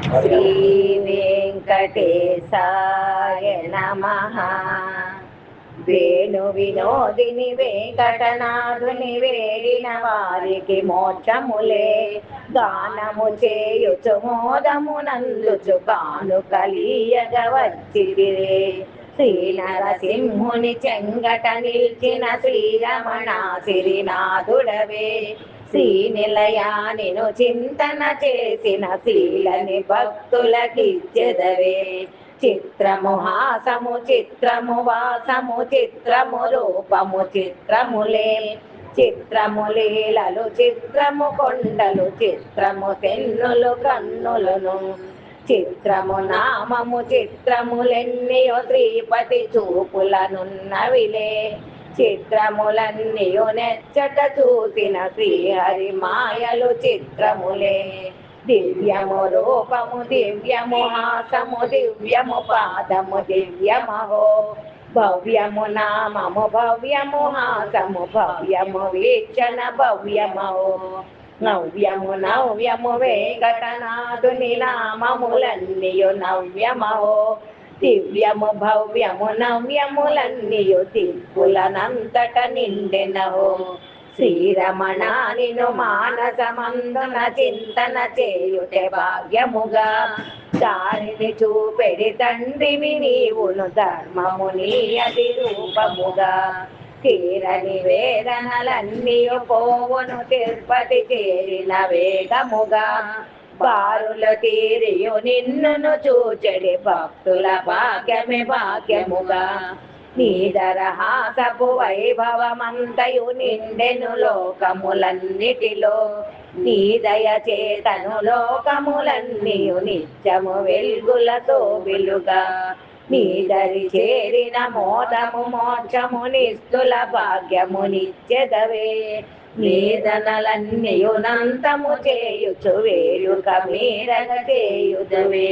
శ్రీ వెంకటేశాయ నమః. వేణు వినోదిని వెంకటనాథుని వేడిన వారికి మోక్షములే, గానము చేయుచు మోదమునందుచు కానుకలీయగ వచ్చితిరే. శ్రీ నరసింహుని చెంగట నిల్చిన శ్రీరమణ సిరినాథుడవే, శ్రీ నిలయానిను చింతన చేసిన శీలని భక్తులకిచ్చెదవే. చిత్రము హాసము చిత్రము వాసము చిత్రము రూపము చిత్రములే, చిత్రము లీలలు చిత్రము కొండలు చిత్రము తెన్నులు కన్నులను, చిత్రము నామము చిత్రములెన్నియో శ్రీపతి చూపులనున్నవిలే. చిత్రములన్నీయు నెచ్చట చూసిన శ్రీహరి మాయలు చిత్రములే. దివ్యము రూపము దివ్యము హాసము దివ్యము పాదము దివ్యమహో, భవ్యము నామము భవ్యము హాసము భవ్యము వీక్షణ భవ్యమహో. నవ్యము నవ్యము వెంకటనాథుని నామములన్నీయు నవ్యమహో, దివ్యము భవ్యము నవ్యములన్నీయు దిక్కులనంతట నిండెనహో. శ్రీరమణ నిను మానసమందున చింతన చేయుటే భాగ్యముగా, దారిని చూపెడి తండ్రివి నీవును ధర్మము నీ అతి రూపముగా. తీరని వేదనలన్నీయు పోవును తిరుపతి చేరిన వేగముగా, బారులు తీరియు నిన్నును చూచెడి భక్తుల భాగ్యమే భాగ్యముగా. నీదరహాసపు వైభవమంతయు నిండెను లోకములన్నిటిలో, నీ దయ చేతను లోకములన్నీయు నిత్యము వెల్గులతో వెలుగా. నీదరి చేరిన మోదము మోక్షము నిస్తుల భాగ్యము నిత్యదవే. వేదనలన్నీయు నంతము చేయుచు వేడుక మీరగ చేయుదవే.